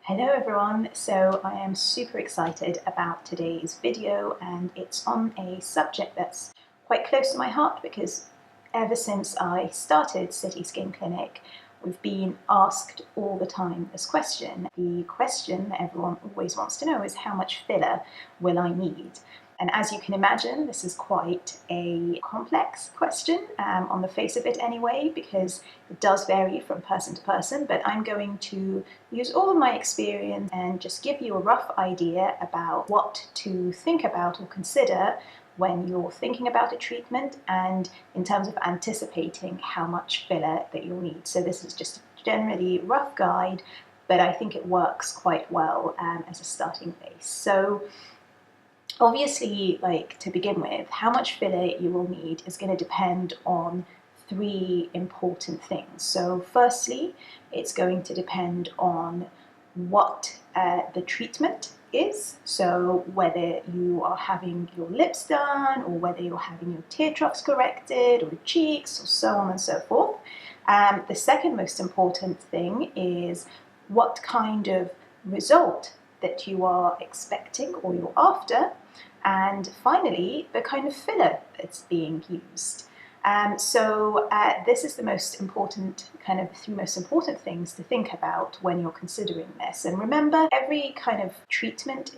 Hello everyone, so I am super excited about today's video, and it's on a subject that's quite close to my heart because ever since I started City Skin Clinic, we've been asked all the time this question. The question that everyone always wants to know is, how much filler will I need? And as you can imagine, this is quite a complex question on the face of it anyway, because it does vary from person to person, but I'm going to use all of my experience and just give you a rough idea about what to think about or consider when you're thinking about a treatment and in terms of anticipating how much filler that you'll need. So this is just a generally rough guide, but I think it works quite well as a starting base. So obviously, to begin with, how much filler you will need is going to depend on three important things. So firstly, it's going to depend on what the treatment is. So whether you are having your lips done, or whether you're having your tear troughs corrected, or cheeks, or so on and so forth. The second most important thing is what kind of result that you are expecting or you're after, and finally the kind of filler that's being used. This is the most important, three most important things to think about when you're considering this. And remember, every kind of treatment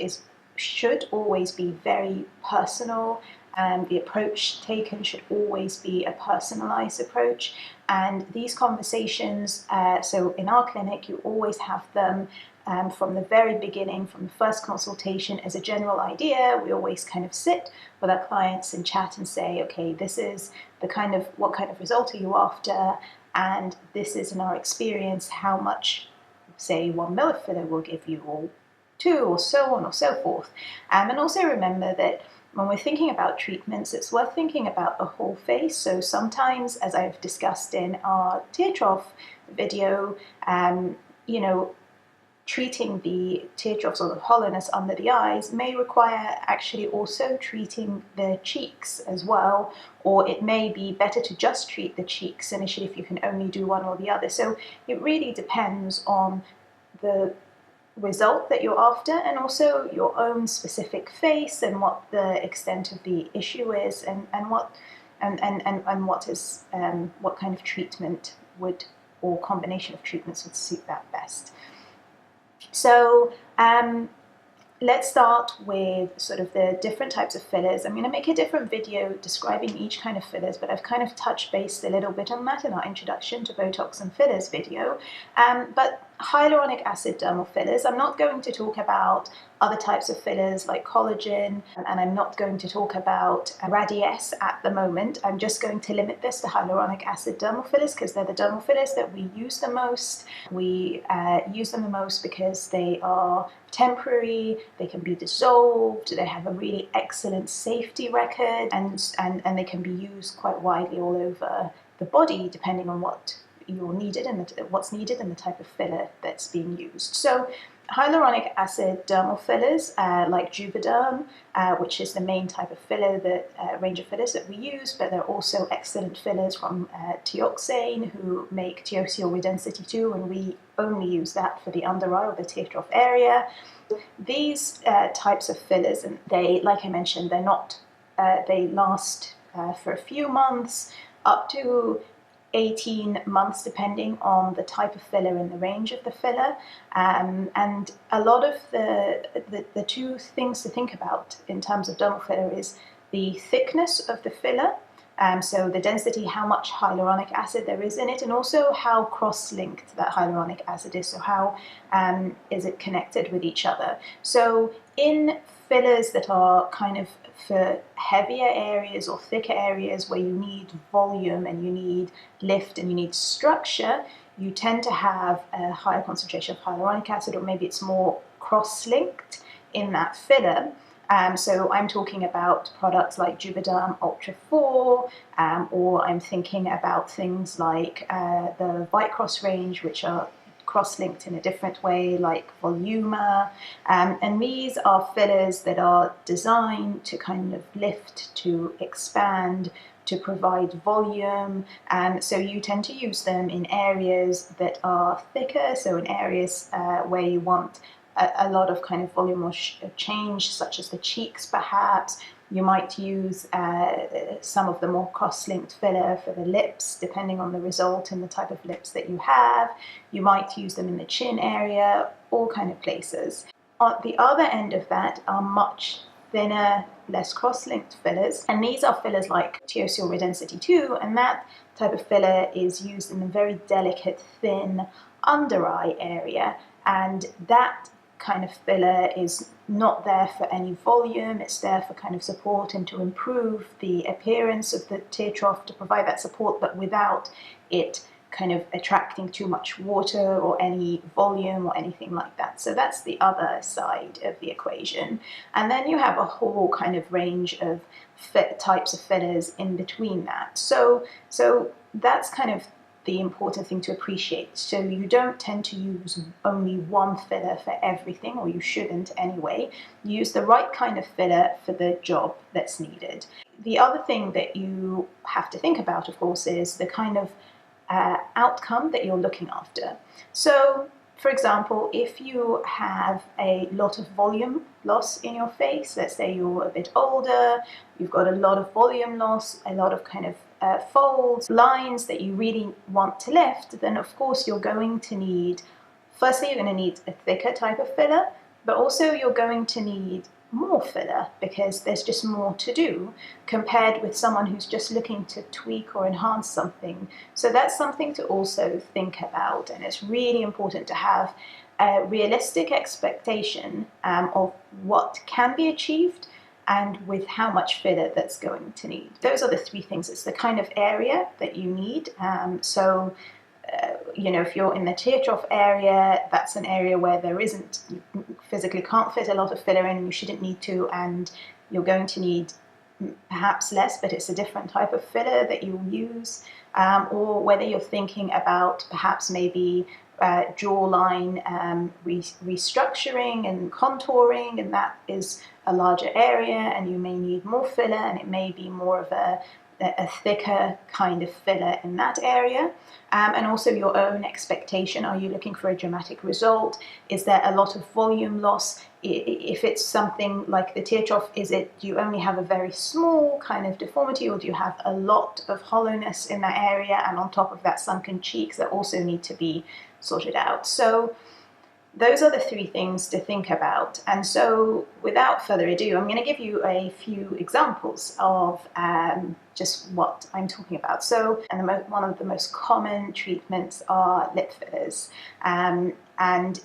should always be very personal. The approach taken should always be a personalized approach. And these conversations, so in our clinic, you always have them from the very beginning, from the first consultation. As a general idea, we always kind of sit with our clients and chat and say, okay, this is what kind of result are you after? And this is, in our experience, how much, say, 1 ml of filler will give you, or 2, or so on or so forth. And also remember that when we're thinking about treatments, it's worth thinking about the whole face. So sometimes, as I've discussed in our tear trough video, treating the tear troughs or the hollowness under the eyes may require actually also treating the cheeks as well, or it may be better to just treat the cheeks initially if you can only do one or the other. So it really depends on the result that you're after, and also your own specific face and what the extent of the issue is, and what kind of treatment would, or combination of treatments would suit that best. So let's start with sort of the different types of fillers. I'm going to make a different video describing each kind of fillers, but I've kind of touched base a little bit on that in our introduction to Botox and fillers video. But hyaluronic acid dermal fillers, I'm not going to talk about other types of fillers like collagen, and I'm not going to talk about Radiesse at the moment. I'm just going to limit this to hyaluronic acid dermal fillers because they're the dermal fillers that we use the most. We use them the most because they are temporary, they can be dissolved, they have a really excellent safety record, and they can be used quite widely all over the body depending on what you're needed and what's needed and the type of filler that's being used. So hyaluronic acid dermal fillers like Juvederm, which is the main type of filler, range of fillers that we use, but there are also excellent fillers from Teoxane, who make Teoxyl with density 2, and we only use that for the under eye or the tear trough area. These types of fillers, and they, like I mentioned, they last for a few months, up to 18 months depending on the type of filler and the range of the filler, and a lot of the two things to think about in terms of dermal filler is the thickness of the filler, so the density, how much hyaluronic acid there is in it, and also how cross-linked that hyaluronic acid is, so how is it connected with each other. So in fillers that are kind of for heavier areas or thicker areas where you need volume and you need lift and you need structure, you tend to have a higher concentration of hyaluronic acid, or maybe it's more cross-linked in that filler. So I'm talking about products like Juvederm Ultra 4, or I'm thinking about things like the Vicross range, which are cross-linked in a different way, like Voluma, and these are fillers that are designed to kind of lift, to expand to provide volume, and so you tend to use them in areas that are thicker, so in areas where you want a lot of kind of volume or change, such as the cheeks perhaps. You might use some of the more cross-linked filler for the lips, depending on the result and the type of lips that you have. You might use them in the chin area, all kind of places. At the other end of that are much thinner, less cross-linked fillers, and these are fillers like Teosyl Redensity 2, and that type of filler is used in a very delicate, thin under eye area, and that kind of filler is not there for any volume. It's there for kind of support and to improve the appearance of the tear trough, to provide that support, but without it kind of attracting too much water or any volume or anything like that. So that's the other side of the equation. And then you have a whole kind of range of types of fillers in between that. So that's kind of the important thing to appreciate. So you don't tend to use only one filler for everything, or you shouldn't anyway. Use the right kind of filler for the job that's needed. The other thing that you have to think about, of course, is the kind of outcome that you're looking after. So, for example, if you have a lot of volume loss in your face, let's say you're a bit older, you've got a lot of volume loss, a lot of kind of folds, lines that you really want to lift, then of course you're going to need, firstly you're going to need a thicker type of filler, but also you're going to need more filler because there's just more to do compared with someone who's just looking to tweak or enhance something. So that's something to also think about, and it's really important to have a realistic expectation of what can be achieved and with how much filler that's going to need. Those are the three things. It's the kind of area that you need. You know, if you're in the tear trough area, that's an area where there isn't, you physically can't fit a lot of filler in, you shouldn't need to, and you're going to need perhaps less, but it's a different type of filler that you'll use. Or whether you're thinking about perhaps maybe jawline restructuring and contouring, and that is a larger area and you may need more filler, and it may be more of a thicker kind of filler in that area. And also your own expectation. Are you looking for a dramatic result? Is there a lot of volume loss? If it's something like the tear trough, do you only have a very small kind of deformity, or do you have a lot of hollowness in that area, and on top of that sunken cheeks that also need to be sorted out? So those are the three things to think about. And so without further ado, I'm going to give you a few examples of just what I'm talking about. So, and one of the most common treatments are lip fillers. And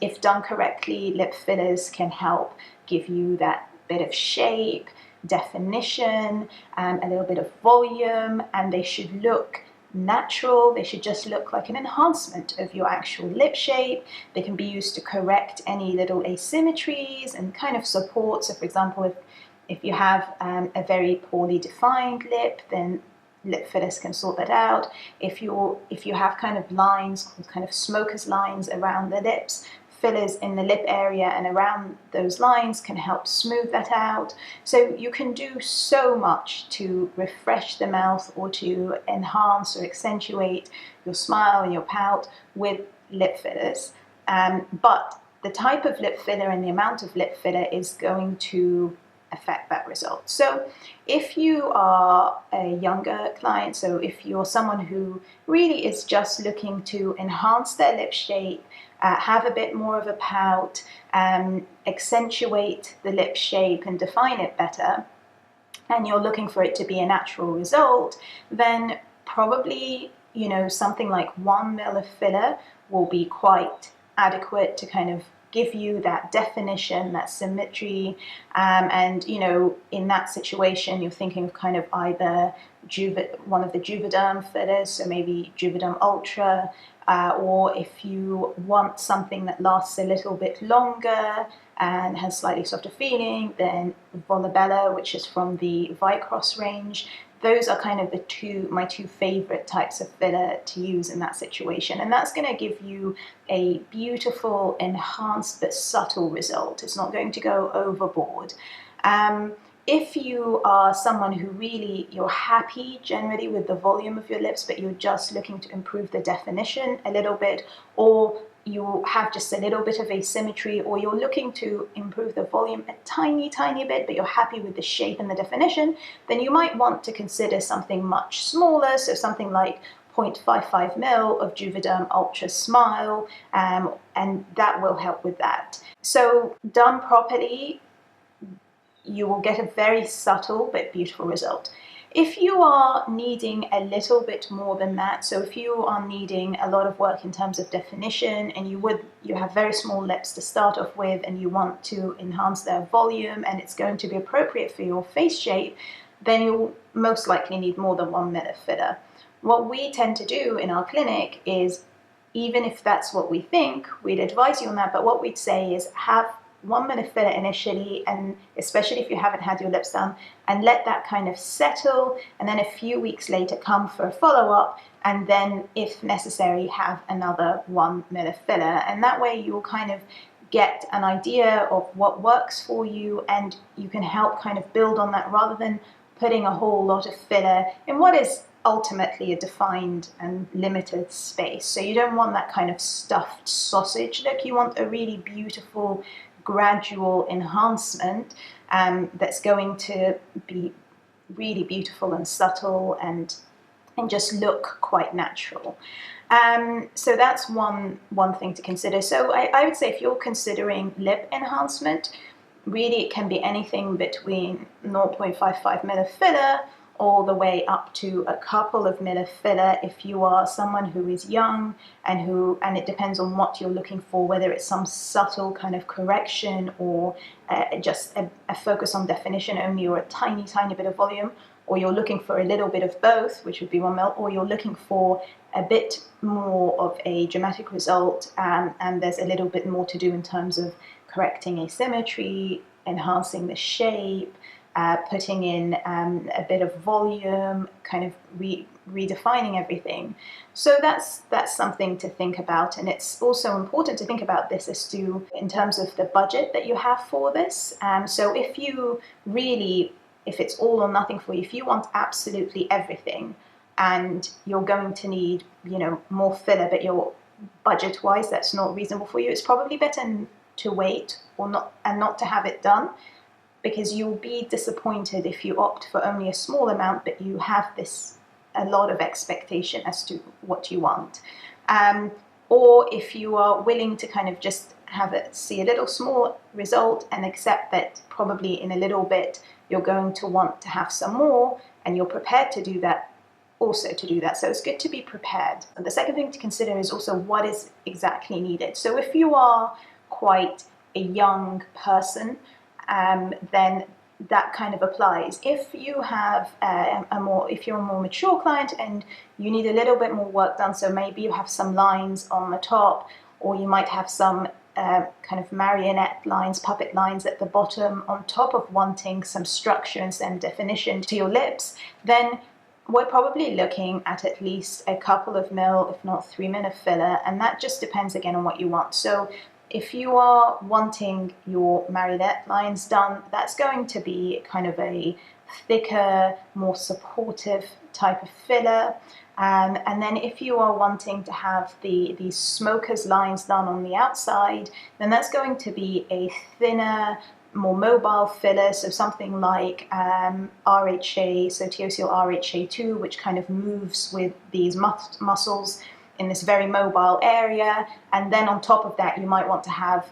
if done correctly, lip fillers can help give you that bit of shape, definition, a little bit of volume, and they should look natural. They should just look like an enhancement of your actual lip shape. They can be used to correct any little asymmetries and kind of support. So for example, if you have a very poorly defined lip, then lip fillers can sort that out. If you have kind of lines called kind of smoker's lines around the lips, fillers in the lip area and around those lines can help smooth that out. So you can do so much to refresh the mouth or to enhance or accentuate your smile and your pout with lip fillers. But the type of lip filler and the amount of lip filler is going to affect that result. So if you are a younger client, so if you're someone who really is just looking to enhance their lip shape, have a bit more of a pout, accentuate the lip shape and define it better, and you're looking for it to be a natural result, then probably, you know, something like 1 ml of filler will be quite adequate to kind of give you that definition, that symmetry, and you know, in that situation, you're thinking of kind of either one of the Juvederm fillers, so maybe Juvederm Ultra, or if you want something that lasts a little bit longer and has slightly softer feeling, then Volabella, which is from the Vicross range. Those are kind of my two favorite types of filler to use in that situation. And that's going to give you a beautiful, enhanced but subtle result. It's not going to go overboard. If you are someone who really, you're happy generally with the volume of your lips, but you're just looking to improve the definition a little bit, or you have just a little bit of asymmetry, or you're looking to improve the volume a tiny bit, but you're happy with the shape and the definition, then you might want to consider something much smaller, so something like 0.55 ml of Juvederm Ultra Smile, and that will help with that. So done properly, you will get a very subtle but beautiful result. If you are needing a little bit more than that, so if you are needing a lot of work in terms of definition, and you have very small lips to start off with, and you want to enhance their volume, and it's going to be appropriate for your face shape, then you'll most likely need more than 1 ml of filler. What we tend to do in our clinic is, even if that's what we think, we'd advise you on that, but what we'd say is have 1 ml of filler initially, and especially if you haven't had your lips done, and let that kind of settle, and then a few weeks later come for a follow-up, and then if necessary have another 1 ml of filler, and that way you'll kind of get an idea of what works for you, and you can help kind of build on that rather than putting a whole lot of filler in what is ultimately a defined and limited space. So you don't want that kind of stuffed sausage look. You want a really beautiful gradual enhancement that's going to be really beautiful and subtle and just look quite natural. So that's one thing to consider. So I would say if you're considering lip enhancement, really it can be anything between 0.55 ml of filler all the way up to a couple of ml of filler if you are someone who is young and it depends on what you're looking for, whether it's some subtle kind of correction or just a focus on definition only, or a tiny bit of volume, or you're looking for a little bit of both, which would be 1 ml, or you're looking for a bit more of a dramatic result, and there's a little bit more to do in terms of correcting asymmetry, enhancing the shape, putting in a bit of volume, kind of redefining everything. So that's something to think about, and it's also important to think about this as to in terms of the budget that you have for this. So if it's all or nothing for you, if you want absolutely everything, and you're going to need more filler, but your budget-wise that's not reasonable for you, it's probably better to wait or not to have it done, because you'll be disappointed if you opt for only a small amount, but you have a lot of expectation as to what you want. Or if you are willing to kind of just see a little small result and accept that probably in a little bit you're going to want to have some more, and you're prepared to do that, also to do that. So it's good to be prepared. And the second thing to consider is also what is exactly needed. So if you are quite a young person, then that kind of applies. If you have if you're a more mature client and you need a little bit more work done, so maybe you have some lines on the top, or you might have some kind of marionette lines, puppet lines at the bottom, on top of wanting some structure and some definition to your lips, then we're probably looking at least a couple of ml, if not 3 ml of filler, and that just depends again on what you want. So if you are wanting your marionette lines done, that's going to be kind of a thicker, more supportive type of filler. And then if you are wanting to have these smoker's lines done on the outside, then that's going to be a thinner, more mobile filler, so something like RHA, so TOCL RHA2, which kind of moves with these muscles in this very mobile area. And then on top of that, you might want to have,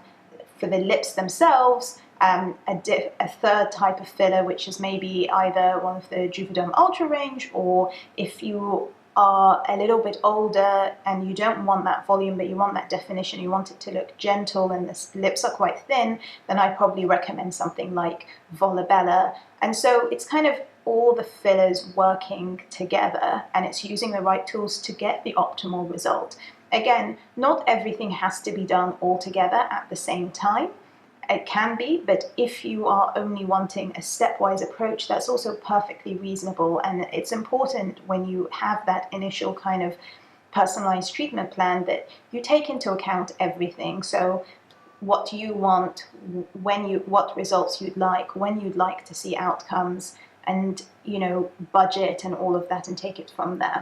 for the lips themselves, a third type of filler, which is maybe either one of the Juvederm Ultra range, or if you are a little bit older and you don't want that volume but you want that definition, you want it to look gentle and the lips are quite thin, then I'd probably recommend something like Volabella. And so it's kind of all the fillers working together, and it's using the right tools to get the optimal result. Again, not everything has to be done all together at the same time. It can be, but if you are only wanting a stepwise approach, that's also perfectly reasonable. And it's important when you have that initial kind of personalized treatment plan that you take into account everything. So what you want, what results you'd like, when you'd like to see outcomes, and budget and all of that, and take it from there.